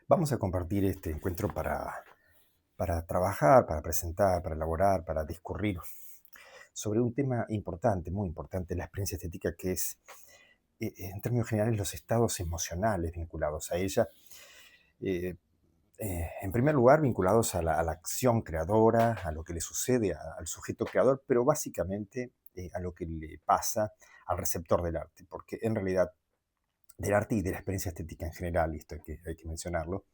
Vamos a compartir este encuentro para trabajar, para presentar, para elaborar, para discurrir sobre un tema importante, muy importante, la experiencia estética, que es, en términos generales, los estados emocionales vinculados a ella. Eh, en primer lugar, vinculados a la acción creadora, a lo que le sucede al sujeto creador, pero básicamente a lo que le pasa al receptor del arte, porque en realidad del arte y de la experiencia estética en general, y esto hay que mencionarlo,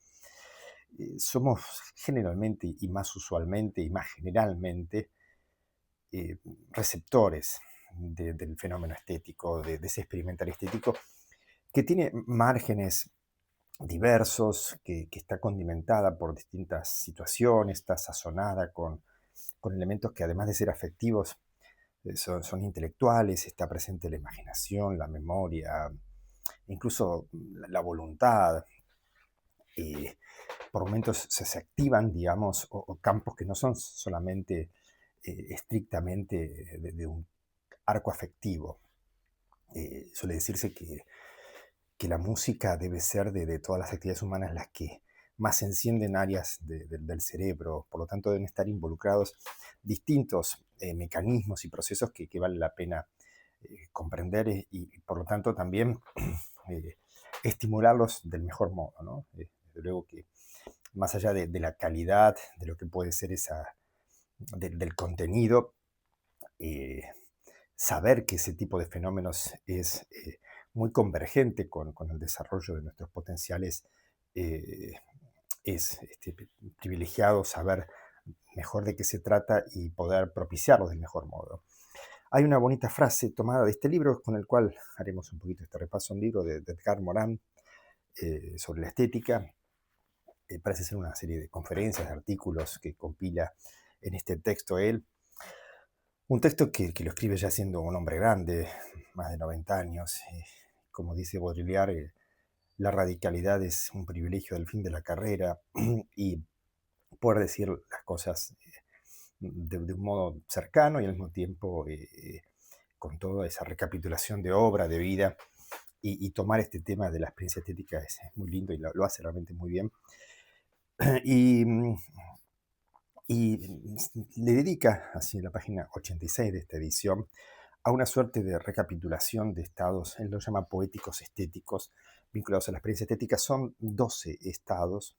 somos generalmente y más usualmente y más generalmente eh, receptores del fenómeno estético, de ese experimental estético, que tiene márgenes diversos, que está condimentada por distintas situaciones, está sazonada con elementos que además de ser afectivos, son intelectuales, está presente la imaginación, la memoria, incluso la voluntad. eh, por momentos se activan, digamos, o campos que no son solamente estrictamente de un arco afectivo. Suele decirse que la música debe ser de todas las actividades humanas las que más encienden áreas del cerebro, por lo tanto deben estar involucrados distintos mecanismos y procesos que vale la pena comprender y, por lo tanto también eh, estimularlos del mejor modo, ¿no? Desde luego que más allá de la calidad, de lo que puede ser del contenido, eh, saber que ese tipo de fenómenos es muy convergente con el desarrollo de nuestros potenciales, eh, es privilegiado saber mejor de qué se trata y poder propiciarlos del mejor modo. Hay una bonita frase tomada de este libro con el cual haremos un poquito este repaso, un libro de Edgar Morin sobre la estética. Parece ser una serie de conferencias, de artículos que compila en este texto él. Un texto que lo escribe ya siendo un hombre grande, más de 90 años. Como dice Baudrillard, la radicalidad es un privilegio del fin de la carrera y poder decir las cosas de un modo cercano y al mismo tiempo con toda esa recapitulación de obra, de vida, y tomar este tema de la experiencia estética es muy lindo y lo hace realmente muy bien. Y y le dedica, así en la página 86 de esta edición, a una suerte de recapitulación de estados, él los llama poéticos estéticos, vinculados a la experiencia estética. Son 12 estados.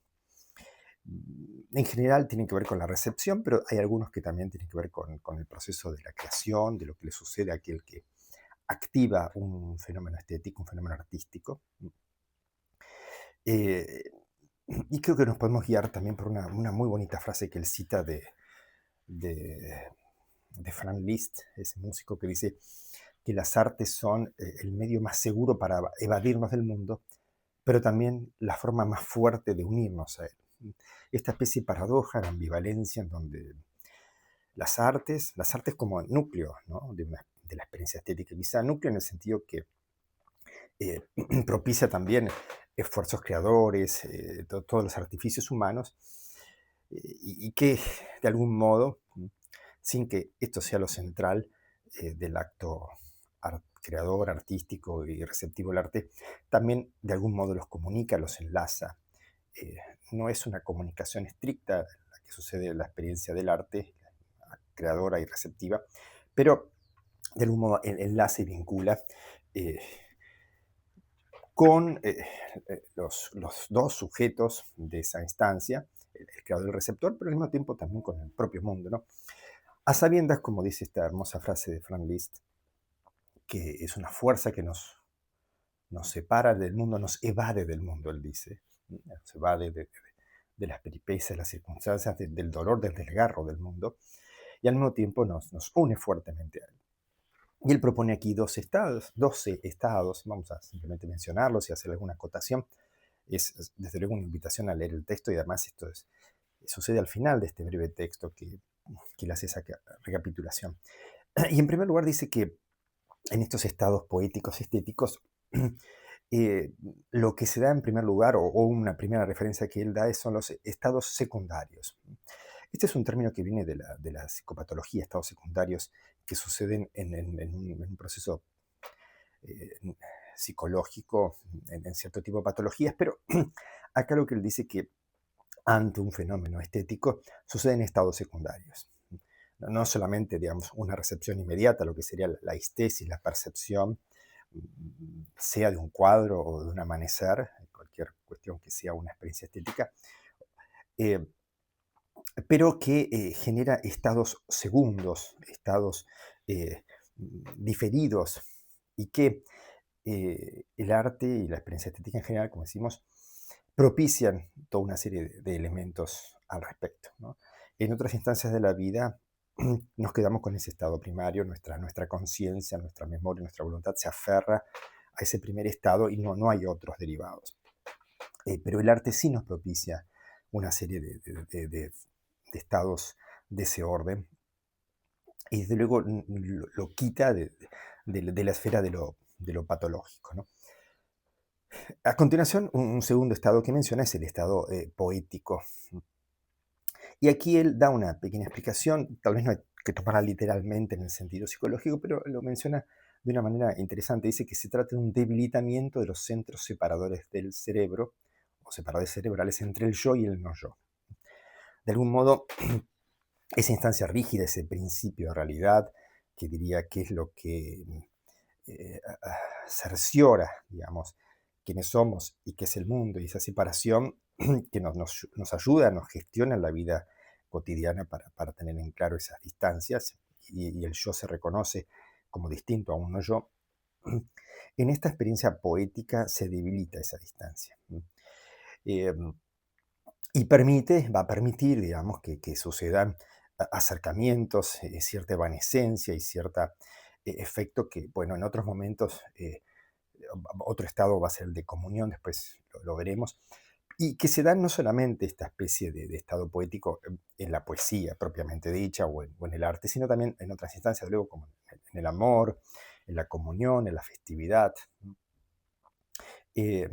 En general tienen que ver con la recepción, pero hay algunos que también tienen que ver con el proceso de la creación, de lo que le sucede a aquel que activa un fenómeno estético, un fenómeno artístico. Eh, y creo que nos podemos guiar también por una muy bonita frase que él cita de, de Franz Liszt, ese músico que dice que las artes son el medio más seguro para evadirnos del mundo, pero también la forma más fuerte de unirnos a él. Esta especie de paradoja, de ambivalencia, en donde las artes como núcleo, ¿no? de la experiencia estética, quizá núcleo en el sentido que eh, propicia también esfuerzos creadores, todos los artificios humanos, y que de algún modo, sin que esto sea lo central del acto creador, artístico y receptivo del arte, también de algún modo los comunica, los enlaza. Eh, no es una comunicación estricta la que sucede en la experiencia del arte, creadora y receptiva, pero de algún modo enlaza y vincula eh, con los dos sujetos de esa instancia, el creador y el receptor, pero al mismo tiempo también con el propio mundo, ¿no? A sabiendas, como dice esta hermosa frase de Frank Liszt, que es una fuerza que nos separa del mundo, nos evade del mundo, él dice, nos evade de las peripecias, de las circunstancias, del dolor, del desgarro del mundo, y al mismo tiempo nos une fuertemente a él. Y él propone aquí 12 estados, vamos a simplemente mencionarlos y hacer alguna acotación. Es desde luego una invitación a leer el texto, y además esto sucede al final de este breve texto que le hace esa recapitulación. Y en primer lugar dice que en estos estados poéticos, estéticos, eh, lo que se da en primer lugar, o una primera referencia que él da, son los estados secundarios. Este es un término que viene de la psicopatología, estados secundarios que suceden en un proceso eh, psicológico, en cierto tipo de patologías, pero acá lo que él dice que ante un fenómeno estético suceden estados secundarios. No solamente, digamos, una recepción inmediata, lo que sería la estesis, la percepción, sea de un cuadro o de un amanecer, cualquier cuestión que sea una experiencia estética, eh, pero que genera estados segundos, estados eh, diferidos, y que el arte y la experiencia estética en general, como decimos, propician toda una serie de elementos al respecto, ¿no? En otras instancias de la vida nos quedamos con ese estado primario, nuestra conciencia, nuestra memoria, nuestra voluntad se aferra a ese primer estado y no hay otros derivados. Pero el arte sí nos propicia una serie de estados de ese orden, y desde luego lo quita de la esfera de lo patológico, ¿no? A continuación, un segundo estado que menciona es el estado poético. Y aquí él da una pequeña explicación, tal vez no hay que tomarla literalmente en el sentido psicológico, pero lo menciona de una manera interesante. Dice que se trata de un debilitamiento de los centros separadores del cerebro, o separadores cerebrales, entre el yo y el no yo. De algún modo, esa instancia rígida, ese principio de realidad, que diría que es lo que eh, cerciora, digamos, quiénes somos y qué es el mundo, y esa separación que nos ayuda, nos gestiona la vida cotidiana para tener en claro esas distancias, y el yo se reconoce como distinto a un no yo. En esta experiencia poética se debilita esa distancia. Eh, y va a permitir, digamos, que sucedan acercamientos, cierta evanescencia y cierto efecto que, bueno, en otros momentos, otro estado va a ser el de comunión, después lo veremos, y que se da no solamente esta especie de estado poético en la poesía propiamente dicha o en el arte, sino también en otras instancias, luego como en el amor, en la comunión, en la festividad. Eh,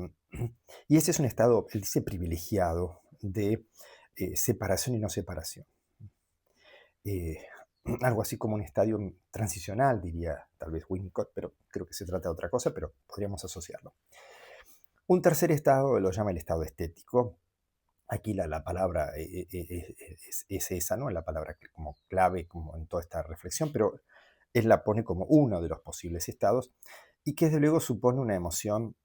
y ese es un estado, él dice, privilegiado de separación y no separación. Eh, algo así como un estadio transicional, diría tal vez Winnicott, pero creo que se trata de otra cosa, pero podríamos asociarlo. Un tercer estado lo llama el estado estético. Aquí la palabra es esa, ¿no? La palabra como clave como en toda esta reflexión, pero él la pone como uno de los posibles estados, y que desde luego supone una emoción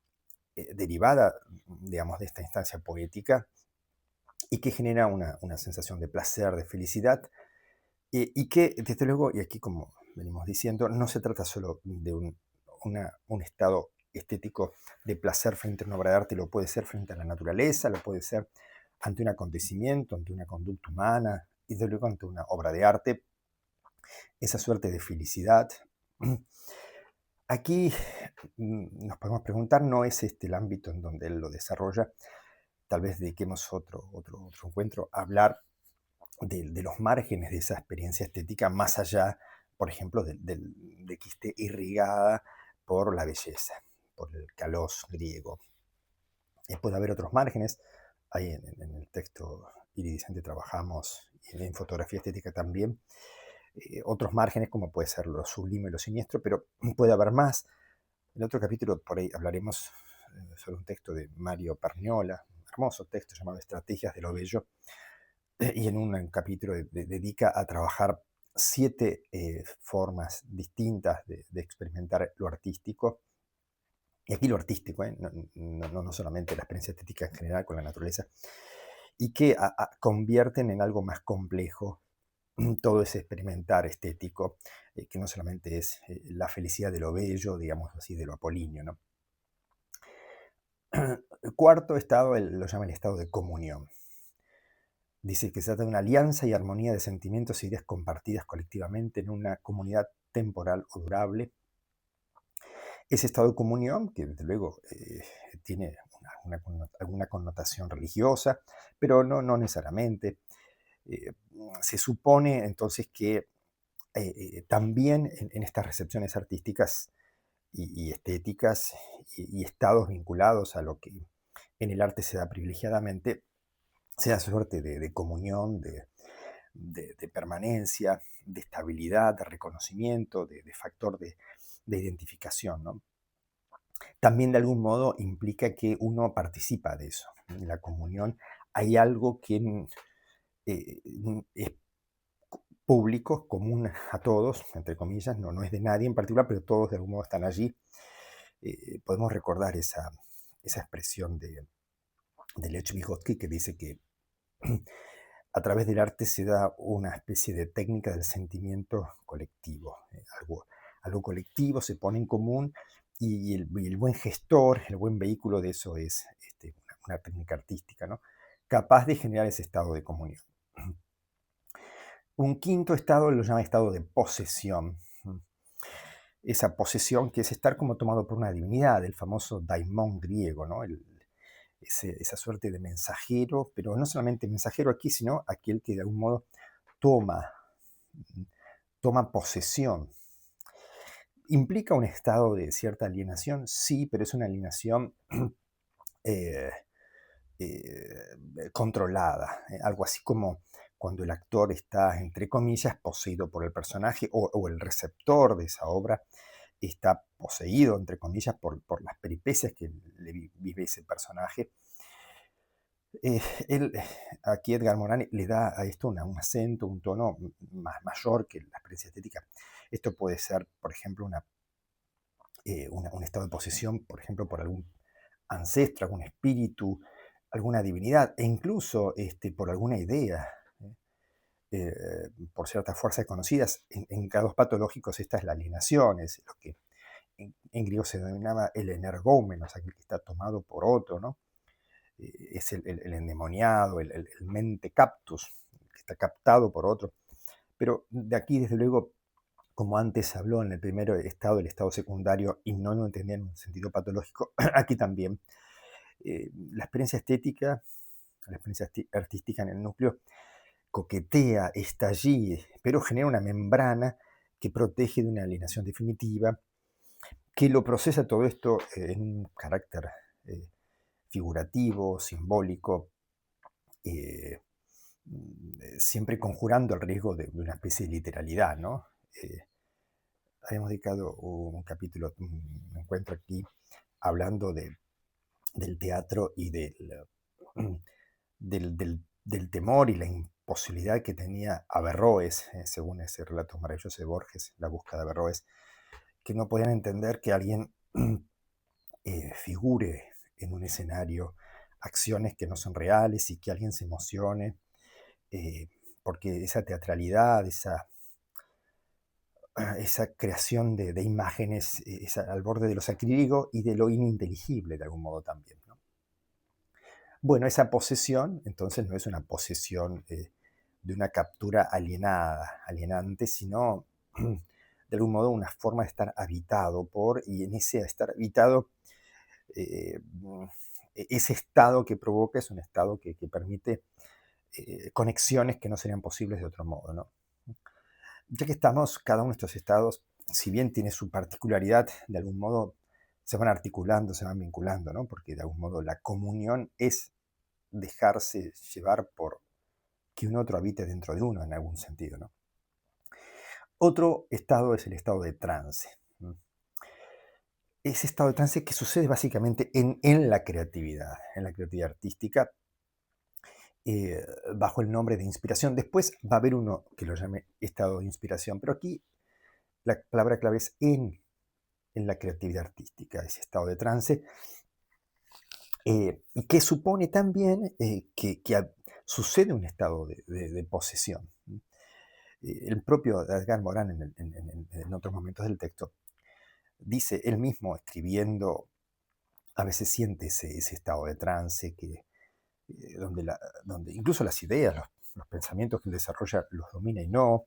derivada, digamos, de esta instancia poética, y que genera una sensación de placer, de felicidad, y que desde luego, y aquí como venimos diciendo, no se trata solo de un estado estético de placer frente a una obra de arte, lo puede ser frente a la naturaleza, lo puede ser ante un acontecimiento, ante una conducta humana, y desde luego ante una obra de arte, esa suerte de felicidad. Aquí nos podemos preguntar, ¿no es este el ámbito en donde él lo desarrolla? Tal vez dediquemos otro encuentro a hablar de los márgenes de esa experiencia estética, más allá, por ejemplo, de que esté irrigada por la belleza, por el kalos griego. Puede haber otros márgenes. Ahí en el texto iridiscente trabajamos, y en fotografía estética también, otros márgenes como puede ser lo sublime y lo siniestro, pero puede haber más. En otro capítulo por ahí hablaremos sobre un texto de Mario Parniola, un hermoso texto llamado Estrategias de lo Bello, y en un capítulo dedica a trabajar 7 formas distintas de experimentar lo artístico. Y aquí lo artístico, no solamente la experiencia estética en general con la naturaleza, y que convierten en algo más complejo todo ese experimentar estético, que no solamente es la felicidad de lo bello, digamos así, de lo apolíneo, ¿no? El cuarto estado él lo llama el estado de comunión. Dice que se trata de una alianza y armonía de sentimientos e ideas compartidas colectivamente en una comunidad temporal o durable. Ese estado de comunión, que desde luego tiene alguna connotación religiosa, pero no necesariamente. Eh, Se supone entonces que también en estas recepciones artísticas y estéticas y estados vinculados a lo que en el arte se da privilegiadamente, se da suerte de comunión, de permanencia, de estabilidad, de reconocimiento, de factor de identificación, ¿no? también de algún modo implica que uno participa de eso. En la comunión hay algo que es público, común a todos, entre comillas, no es de nadie en particular, pero todos de algún modo están allí. Podemos recordar esa expresión de Lech Vygotsky que dice que a través del arte se da una especie de técnica del sentimiento colectivo. Algo colectivo se pone en común y el buen gestor, el buen vehículo de eso es una técnica artística, ¿no? Capaz de generar ese estado de comunión. Un quinto estado lo llama estado de posesión. Esa posesión que es estar como tomado por una divinidad, el famoso daimón griego, ¿no? Esa suerte de mensajero, pero no solamente mensajero aquí, sino aquel que de algún modo toma, toma posesión. ¿Implica un estado de cierta alienación? Sí, pero es una alienación eh, controlada, algo así como cuando el actor está, entre comillas, poseído por el personaje o el receptor de esa obra está poseído, entre comillas, por las peripecias que vive ese personaje. Eh, él, aquí Edgar Morin le da a esto un acento, un tono mayor que la experiencia estética. Esto puede ser, por ejemplo, un estado de posesión, por ejemplo, por algún ancestro, algún espíritu, alguna divinidad, e incluso por alguna idea, por ciertas fuerzas conocidas. En casos patológicos esta es la alienación, es lo que en griego se denominaba el energúmeno, o sea, que está tomado por otro, ¿no? Es el endemoniado, el mente captus, que está captado por otro. Pero de aquí, desde luego, como antes habló en el primer estado, el estado secundario, y no lo entendía en un sentido patológico, aquí también. La experiencia estética, la experiencia artística en el núcleo, coquetea, está allí, pero genera una membrana que protege de una alienación definitiva, que lo procesa todo esto en un carácter figurativo, simbólico, eh, siempre conjurando el riesgo de una especie de literalidad, ¿no? Habíamos dedicado un capítulo, un encuentro aquí, hablando del teatro y del temor y la imposibilidad que tenía Averroes, según ese relato maravilloso de Borges, La búsqueda de Averroes, que no podían entender que alguien figure en un escenario acciones que no son reales y que alguien se emocione, porque esa teatralidad, esa creación de imágenes es al borde de lo sacrílego y de lo ininteligible de algún modo también, ¿no? Bueno, esa posesión entonces no es una posesión de una captura alienada, alienante, sino de algún modo una forma de estar habitado por, y en ese estar habitado, eh, mm, ese estado que provoca es un estado que permite conexiones que no serían posibles de otro modo, ¿no? Ya que estamos, cada uno de estos estados, si bien tiene su particularidad, de algún modo se van articulando, se van vinculando, ¿no? Porque de algún modo la comunión es dejarse llevar por que un otro habite dentro de uno en algún sentido, ¿no? Otro estado es el estado de trance. Ese estado de trance que sucede básicamente en la creatividad artística, eh, bajo el nombre de inspiración. Después va a haber uno que lo llame estado de inspiración, pero aquí la palabra clave es en la creatividad artística, ese estado de trance, y que supone también que sucede un estado de posesión. El propio Edgar Morin en otros momentos del texto dice, él mismo escribiendo, a veces siente ese estado de trance donde, donde incluso las ideas, los pensamientos que él desarrolla los domina y no.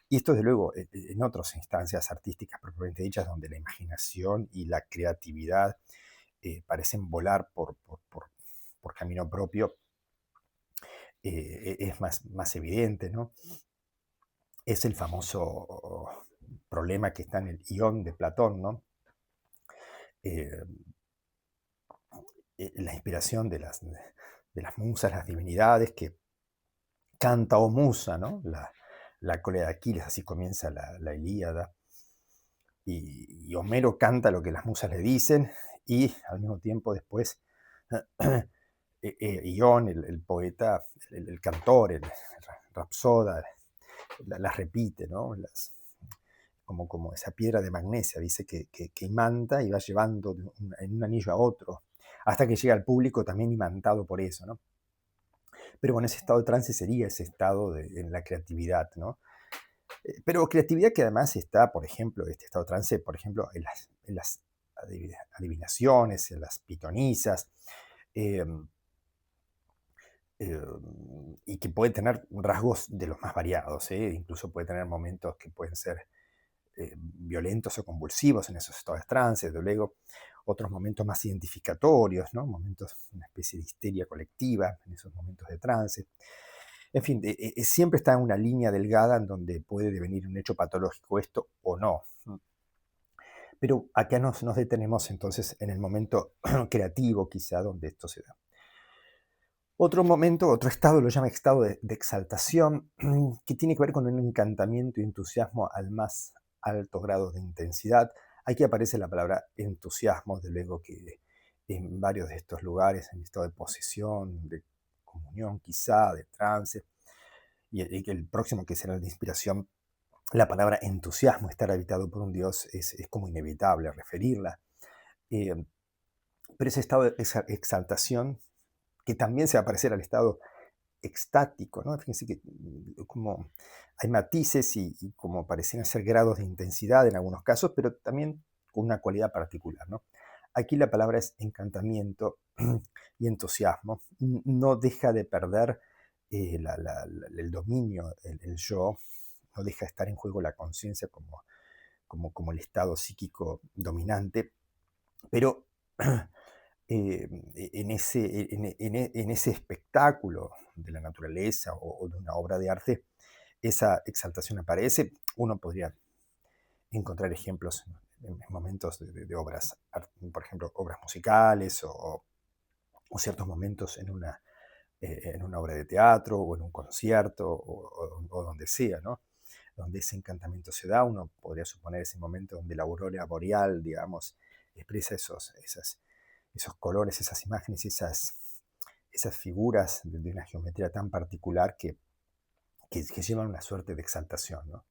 Y esto, de luego, en otras instancias artísticas propiamente dichas, donde la imaginación y la creatividad parecen volar por camino propio, es más evidente, ¿no? Es el famoso problema que está en el Ión de Platón, ¿no? Eh, la inspiración de las musas, las divinidades, que canta o musa, ¿no? La cólera de Aquiles, así comienza la Ilíada. y Homero canta lo que las musas le dicen y al mismo tiempo después Ión, el poeta, el cantor, el rapsoda, las repite, ¿no? Como esa piedra de magnesia, dice que imanta y va llevando en un anillo a otro, hasta que llega al público también imantado por eso, ¿no? Pero bueno, ese estado de trance sería ese estado en la creatividad, ¿no? Pero creatividad que además está, por ejemplo, este estado de trance, por ejemplo, en las adivinaciones, en las pitonizas, eh, eh, y que puede tener rasgos de los más variados, ¿eh? Incluso puede tener momentos que pueden ser violentos o convulsivos en esos estados de trance, de luego otros momentos más identificatorios, ¿no? Momentos, una especie de histeria colectiva en esos momentos de trance. En fin, siempre está en una línea delgada en donde puede devenir un hecho patológico esto o no. Pero acá nos detenemos entonces en el momento creativo quizá donde esto se da. Otro momento, otro estado lo llama estado de exaltación, que tiene que ver con un encantamiento y entusiasmo al más alto grado de intensidad. Aquí aparece la palabra entusiasmo, de luego que en varios de estos lugares, en estado de posesión, de comunión quizá, de trance, y que el próximo que será el de inspiración, la palabra entusiasmo, estar habitado por un Dios, es como inevitable referirla. Eh, pero ese estado de exaltación, que también se va a parecer al estado extático, ¿no? Fíjense que como hay matices y como parecían ser grados de intensidad en algunos casos, pero también con una cualidad particular, ¿no? Aquí la palabra es encantamiento y entusiasmo. No deja de perder el dominio, el yo, no deja de estar en juego la conciencia como el estado psíquico dominante, pero en ese espectáculo de la naturaleza o de una obra de arte, esa exaltación aparece. Uno podría encontrar ejemplos en momentos de obras, por ejemplo, obras musicales o ciertos momentos en una obra de teatro o en un concierto o donde sea, ¿no? Donde ese encantamiento se da. Uno podría suponer ese momento donde la aurora boreal, digamos, expresa esos colores, esas imágenes, esas figuras de una geometría tan particular que llevan una suerte de exaltación, ¿no?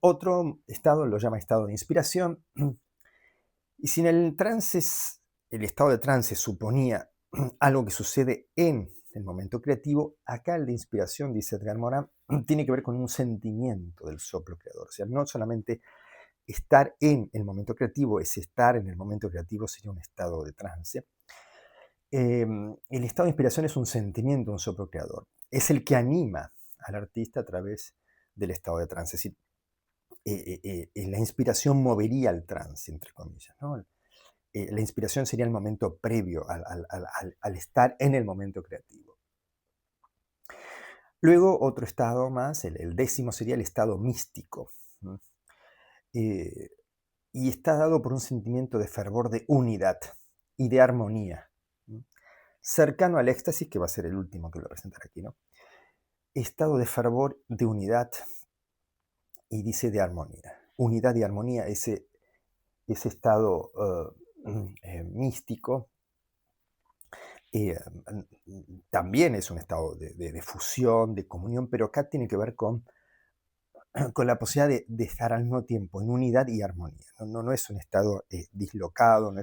Otro estado lo llama estado de inspiración, y si en el estado de trance suponía algo que sucede en el momento creativo, acá el de inspiración, dice Edgar Morin, tiene que ver con un sentimiento del soplo creador. O sea, no solamente estar en el momento creativo, es estar en el momento creativo sería un estado de trance. El estado de inspiración es un sentimiento, un soplo creador. Es el que anima al artista a través del estado de trance. Es decir, la inspiración movería al trance, entre comillas, ¿no? La inspiración sería el momento previo al estar en el momento creativo. Luego, otro estado más, el décimo, sería el estado místico. ¿No? Eh, y está dado por un sentimiento de fervor, de unidad y de armonía, ¿no? Cercano al éxtasis, que va a ser el último que lo voy a presentar aquí, ¿no? Estado de fervor, de unidad y dice de armonía. Unidad y armonía, ese estado místico, eh, también es un estado de fusión, de comunión, pero acá tiene que ver con la posibilidad de estar al mismo tiempo en unidad y armonía. No es un estado dislocado, no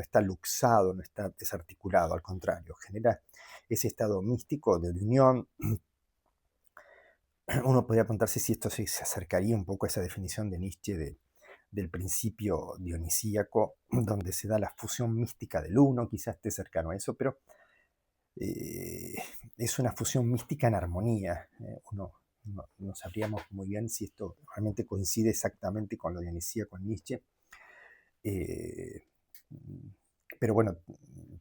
está luxado, no está desarticulado, al contrario, genera ese estado místico de unión. Uno podría preguntarse si esto se acercaría un poco a esa definición de Nietzsche del principio dionisíaco, donde se da la fusión mística del uno, quizás esté cercano a eso, pero eh, es una fusión mística en armonía. Uno no sabríamos muy bien si esto realmente coincide exactamente con lo dionisíaco en Nietzsche. Eh, pero bueno,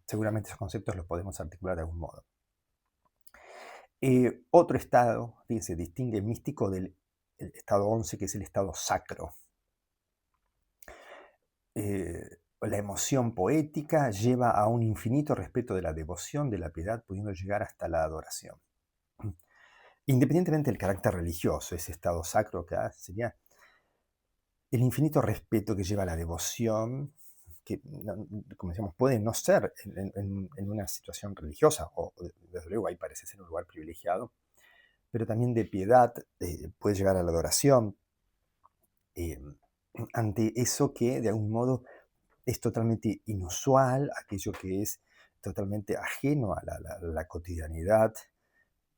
seguramente esos conceptos los podemos articular de algún modo. Otro estado, fíjense, distingue místico del el estado 11, que es el estado sacro. La emoción poética lleva a un infinito respeto de la devoción, de la piedad, pudiendo llegar hasta la adoración. Independientemente del carácter religioso, ese estado sacro que sería el infinito respeto que lleva la devoción, que, como decíamos, puede no ser en una situación religiosa, o desde luego ahí parece ser un lugar privilegiado, pero también de piedad, puede llegar a la adoración, eh, ante eso que de algún modo es totalmente inusual, aquello que es totalmente ajeno a la cotidianidad,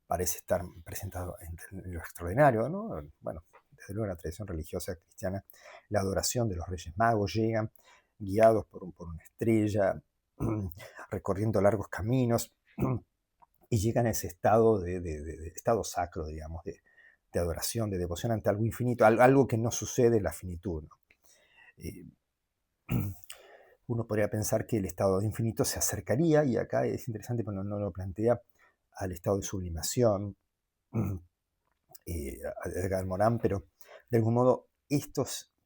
parece estar presentado en lo extraordinario, ¿no? Bueno, desde luego en la tradición religiosa cristiana, la adoración de los Reyes Magos llegan guiados por una estrella, recorriendo largos caminos, y llegan a ese estado de estado sacro, digamos, de adoración, de devoción ante algo infinito, algo que no sucede en la finitud, ¿no? Eh, Uno podría pensar que el estado de infinito se acercaría, y acá es interesante porque no lo plantea, al estado de sublimación, a Edgar Morán, pero de algún modo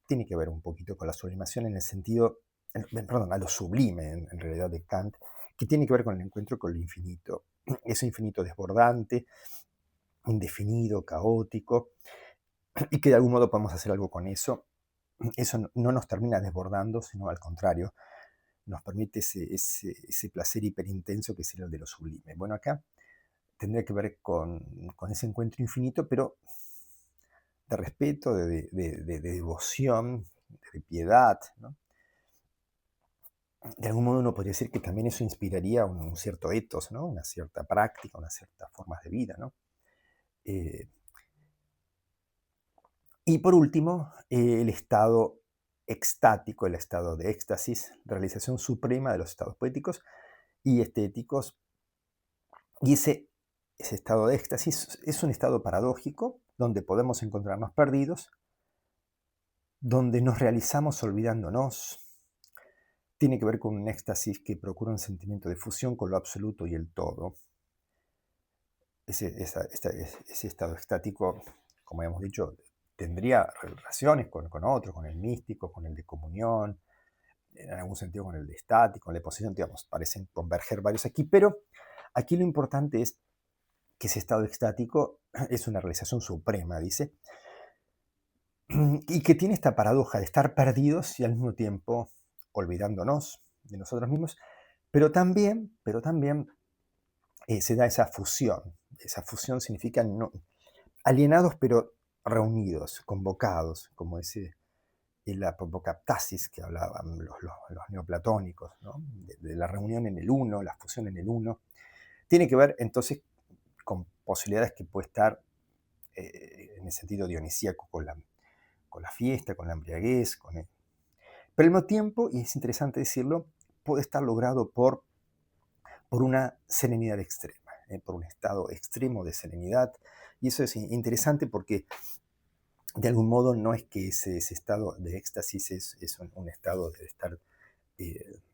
tiene que ver un poquito con la sublimación en el sentido, perdón, a lo sublime en realidad de Kant, que tiene que ver con el encuentro con lo infinito, ese infinito desbordante, indefinido, caótico, y que de algún modo podemos hacer algo con eso. Eso no nos termina desbordando, sino al contrario, nos permite ese placer hiperintenso que es el de lo sublime. Bueno, acá tendría que ver con ese encuentro infinito, pero de respeto, de devoción, de piedad, ¿no? De algún modo uno podría decir que también eso inspiraría un cierto ethos, ¿no? Una cierta práctica, unas ciertas formas de vida, ¿no? Eh, y por último, el estado extático, el estado de éxtasis, realización suprema de los estados poéticos y estéticos. Y ese estado de éxtasis es un estado paradójico donde podemos encontrarnos perdidos, donde nos realizamos olvidándonos. Tiene que ver con un éxtasis que procura un sentimiento de fusión con lo absoluto y el todo. Ese estado extático, como hemos dicho, tendría relaciones con otro, con el místico, con el de comunión, en algún sentido con el de estático, con el de posesión, digamos, parecen converger varios aquí, pero aquí lo importante es que ese estado extático es una realización suprema, dice, y que tiene esta paradoja de estar perdidos y al mismo tiempo olvidándonos de nosotros mismos, pero también se da esa fusión. Esa fusión significa alienados pero reunidos, convocados, como ese el apopocaptasis que hablaban los neoplatónicos, ¿no? De la reunión en el uno, la fusión en el uno. Tiene que ver entonces con posibilidades que puede estar en el sentido dionisíaco con la fiesta, con la embriaguez, pero al mismo tiempo, y es interesante decirlo, puede estar logrado por una serenidad extrema, por un estado extremo de serenidad. Y eso es interesante porque de algún modo no es que ese estado de éxtasis es un estado de estar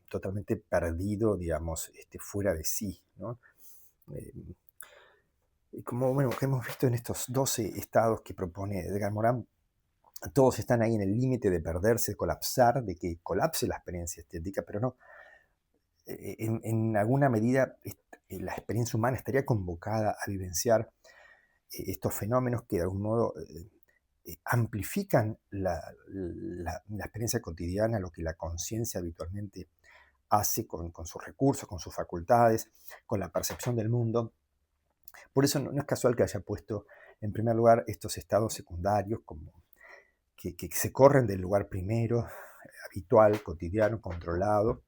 totalmente perdido, digamos, fuera de sí, ¿no? Eh, Como bueno, que hemos visto en estos 12 estados que propone Edgar Morin, todos están ahí en el límite de perderse, de colapsar, de que colapse la experiencia estética, pero no, en alguna medida la experiencia humana estaría convocada a vivenciar estos fenómenos que de algún modo amplifican la experiencia cotidiana, lo que la conciencia habitualmente hace con sus recursos, con sus facultades, con la percepción del mundo. Por eso no es casual que haya puesto en primer lugar estos estados secundarios como que se corren del lugar primero, habitual, cotidiano, controlado,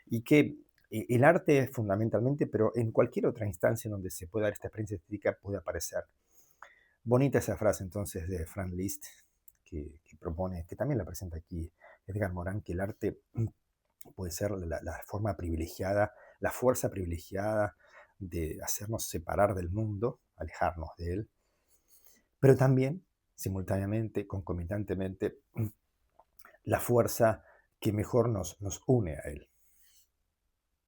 y que el arte fundamentalmente, pero en cualquier otra instancia en donde se pueda dar esta experiencia estética puede aparecer. Bonita esa frase entonces de Franz Liszt, que propone, que también la presenta aquí Edgar Morin, que el arte puede ser la forma privilegiada, la fuerza privilegiada de hacernos separar del mundo, alejarnos de él, pero también, simultáneamente, concomitantemente, la fuerza que mejor nos une a él.